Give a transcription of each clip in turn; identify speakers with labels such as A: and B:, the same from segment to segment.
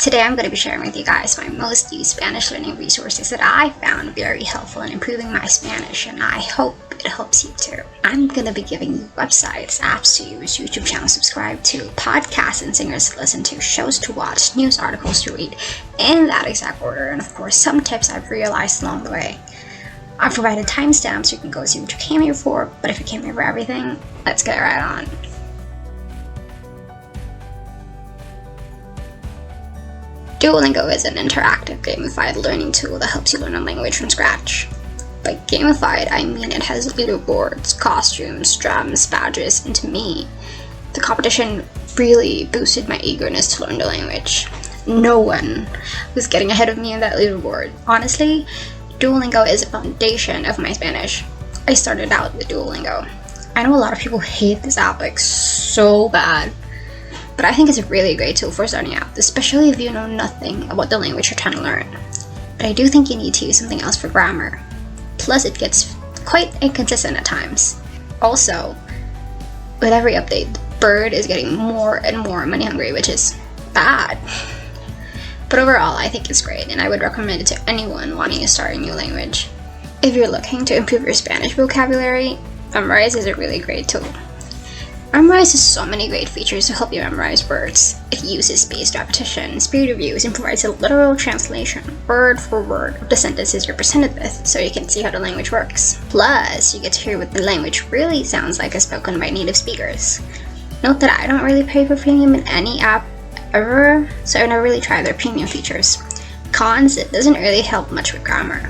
A: Today I'm going to be sharing with you guys my most used Spanish learning resources that I found very helpful in improving my Spanish, and I hope it helps you too. I'm going to be giving you websites, apps to use, YouTube channels to subscribe to, podcasts and singers to listen to, shows to watch, news articles to read, in that exact order, and of course some tips I've realized along the way. I've provided timestamps so you can go see what you came here for, but if you came here for everything, let's get right on. Duolingo is an interactive, gamified learning tool that helps you learn a language from scratch. By gamified, I mean it has leaderboards, costumes, drums, badges, and to me, the competition really boosted my eagerness to learn the language. No one was getting ahead of me in that leaderboard. Honestly, Duolingo is the foundation of my Spanish. I started out with Duolingo. I know a lot of people hate this app like so bad, but I think it's a really great tool for starting out, especially if you know nothing about the language you're trying to learn. But I do think you need to use something else for grammar. Plus, it gets quite inconsistent at times. Also, with every update, the bird is getting more and more money hungry, which is bad. But overall, I think it's great, and I would recommend it to anyone wanting to start a new language. If you're looking to improve your Spanish vocabulary, Memrise is a really great tool. Memrise has so many great features to help you memorize words. It uses spaced repetition, speed reviews, and provides a literal translation, word for word, of the sentences you're presented with, so you can see how the language works. Plus, you get to hear what the language really sounds like as spoken by native speakers. Note that I don't really pay for premium in any app ever, so I've never really tried their premium features. Cons, it doesn't really help much with grammar.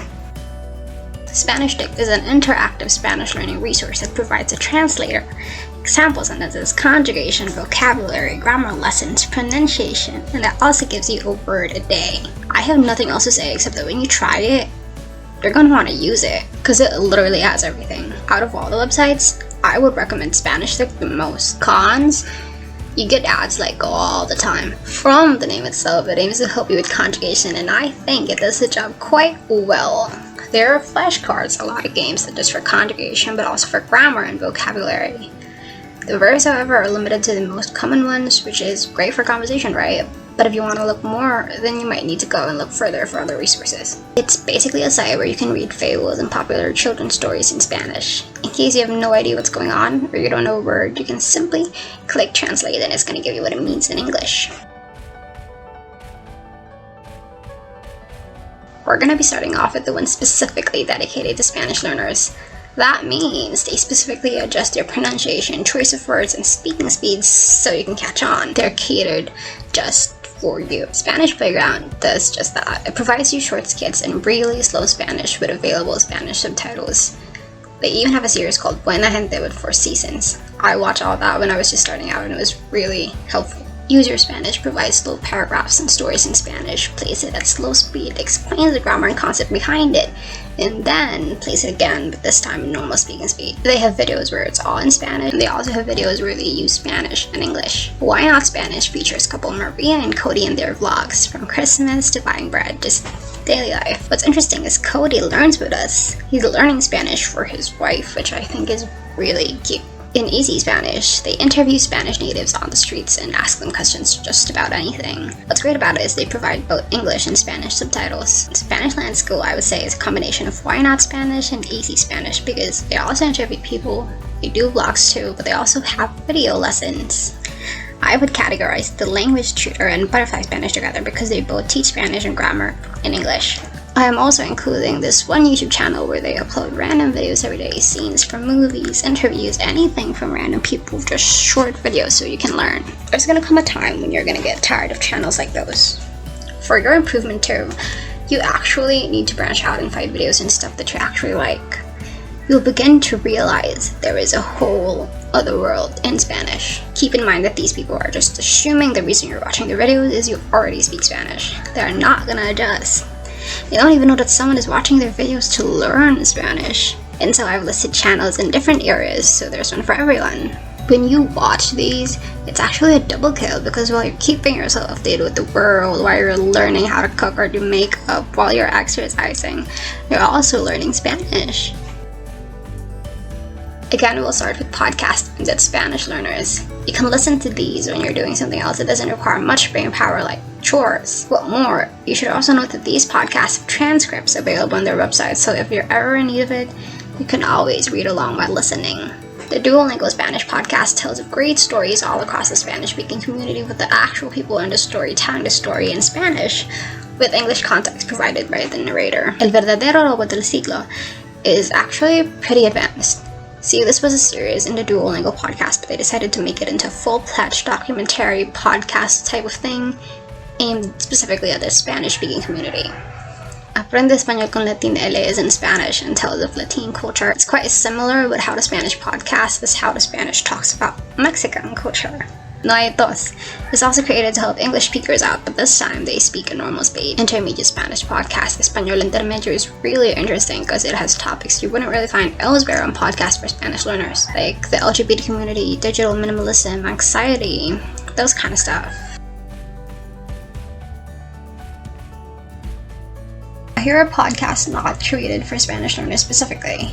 A: Spanishdict is an interactive Spanish learning resource that provides a translator, example sentences, conjugation, vocabulary, grammar lessons, pronunciation, and that also gives you a word a day. I have nothing else to say except that when you try it, you're going to want to use it, because it literally has everything. Out of all the websites, I would recommend Spanishdict the most. Cons, you get ads like all the time. From the name itself, it aims to help you with conjugation, and I think it does the job quite well. There are flashcards, a lot of games not just for conjugation, but also for grammar and vocabulary. The verbs, however, are limited to the most common ones, which is great for conversation, right? But if you want to look more, then you might need to go and look further for other resources. It's basically a site where you can read fables and popular children's stories in Spanish. In case you have no idea what's going on, or you don't know a word, you can simply click translate and it's going to give you what it means in English. We're going to be starting off with the one specifically dedicated to Spanish learners. That means they specifically adjust your pronunciation, choice of words, and speaking speeds so you can catch on. They're catered just for you. Spanish Playground does just that. It provides you short skits in really slow Spanish with available Spanish subtitles. They even have a series called Buena Gente with 4 seasons. I watched all that when I was just starting out and it was really helpful. Use Your Spanish provides slow paragraphs and stories in Spanish, plays it at slow speed, explains the grammar and concept behind it, and then plays it again, but this time in normal speaking speed. They have videos where it's all in Spanish, and they also have videos where they use Spanish and English. Why Not Spanish features couple Maria and Cody in their vlogs, from Christmas to buying bread, just daily life. What's interesting is Cody learns with us. He's learning Spanish for his wife, which I think is really cute. In Easy Spanish, they interview Spanish natives on the streets and ask them questions just about anything. What's great about it is they provide both English and Spanish subtitles. Spanish Land School, I would say, is a combination of Why Not Spanish and Easy Spanish because they also interview people, they do vlogs too, but they also have video lessons. I would categorize the Language Tutor and Butterfly Spanish together because they both teach Spanish and grammar in English. I am also including this one YouTube channel where they upload random videos every day, scenes from movies, interviews, anything from random people, just short videos so you can learn. There's gonna come a time when you're gonna get tired of channels like those. For your improvement too, you actually need to branch out and find videos and stuff that you actually like. You'll begin to realize there is a whole other world in Spanish. Keep in mind that these people are just assuming the reason you're watching the videos is you already speak Spanish. They're not gonna adjust. They don't even know that someone is watching their videos to learn Spanish. And so I've listed channels in different areas, so there's one for everyone. When you watch these, it's actually a double kill because while you're keeping yourself updated with the world, while you're learning how to cook or do makeup, while you're exercising, you're also learning Spanish. Again, we'll start with podcasts aimed at Spanish learners. You can listen to these when you're doing something else that doesn't require much brain power like chores. What more, you should also note that these podcasts have transcripts available on their website, so if you're ever in need of it, you can always read along while listening. The Duolingo Spanish podcast tells of great stories all across the Spanish-speaking community, with the actual people in the story telling the story in Spanish, with English context provided by the narrator. El verdadero lobo del siglo is actually pretty advanced. See, this was a series in the Duolingo podcast, but they decided to make it into a full-fledged documentary podcast type of thing, aimed specifically at the Spanish-speaking community. Aprende Español con Latin L is in Spanish and tells of Latin culture. It's quite similar with How to Spanish podcast as How to Spanish talks about Mexican culture. No hay dos is also created to help English speakers out, but this time they speak a normal speed. Intermediate Spanish podcast Español Intermedio is really interesting because it has topics you wouldn't really find elsewhere on podcasts for Spanish learners, like the LGBT community, digital minimalism, anxiety, those kind of stuff. Here are podcasts not created for Spanish learners specifically.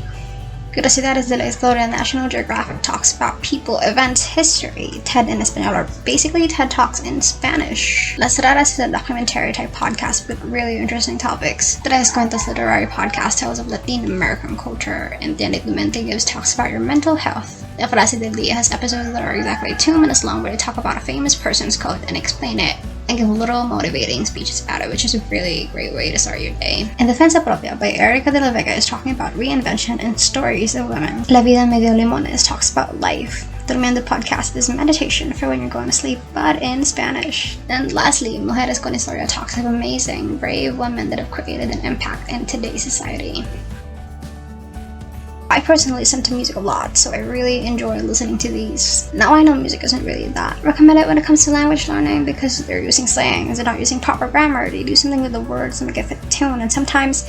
A: Curiosidades de la Historia, National Geographic talks about people, events, history. TED en Español are basically TED Talks in Spanish. Las Raras is a documentary type podcast with really interesting topics. Tres Cuentos Literary podcast tells of Latin American culture. Entiende tu mente gives talks about your mental health. La Frase del Día has episodes that are exactly 2 minutes long where they talk about a famous person's quote and explain it, and give little motivating speeches about it, which is a really great way to start your day. En Defensa Propia by Erica de la Vega is talking about reinvention and stories of women. La Vida Medio Limones talks about life. Durmiendo podcast is meditation for when you're going to sleep, but in Spanish. And lastly, Mujeres con Historia talks of amazing, brave women that have created an impact in today's society. I personally listen to music a lot, so I really enjoy listening to these. Now I know music isn't really that recommended when it comes to language learning because they're using slangs, they're not using proper grammar, they do something with the words to make it fit the tune, and sometimes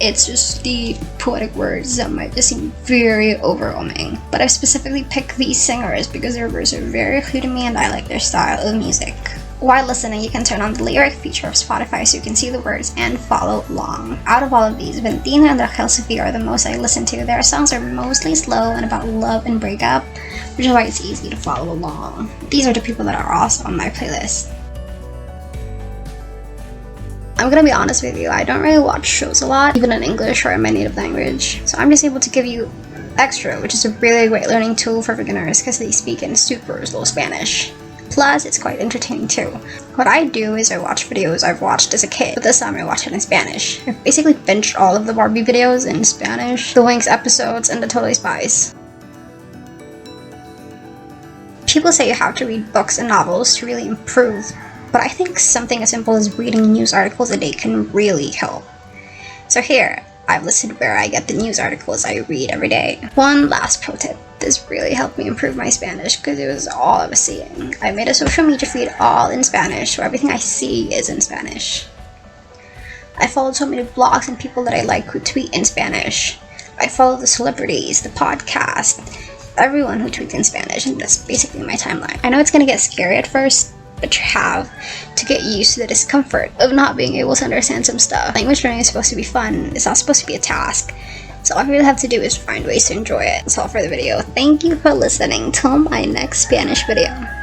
A: it's just the poetic words that might just seem very overwhelming. But I've specifically picked these singers because their words are very clear to me and I like their style of music. While listening, you can turn on the lyric feature of Spotify so you can see the words and follow along. Out of all of these, Ventina and Rachel are the most I listen to. Their songs are mostly slow and about love and breakup, which is why it's easy to follow along. These are the people that are also on my playlist. I'm gonna be honest with you, I don't really watch shows a lot, even in English or in my native language, so I'm just able to give you Extra, which is a really great learning tool for beginners because they speak in super slow Spanish. Plus, it's quite entertaining too. What I do is I watch videos I've watched as a kid, but this time I watch it in Spanish. I've basically binged all of the Barbie videos in Spanish, the Winx episodes, and the Totally Spies. People say you have to read books and novels to really improve, but I think something as simple as reading news articles a day can really help. So here, I've listed where I get the news articles I read every day. One last pro tip. This really helped me improve my Spanish because it was all I was seeing. I made a social media feed all in Spanish, where everything I see is in Spanish. I followed so many blogs and people that I like who tweet in Spanish. I follow the celebrities, the podcast, everyone who tweets in Spanish, and that's basically my timeline. I know it's gonna get scary at first, but you have to get used to the discomfort of not being able to understand some stuff. Language learning is supposed to be fun, it's not supposed to be a task. So all you really have to do is find ways to enjoy it. That's all for the video. Thank you for listening. Till my next Spanish video.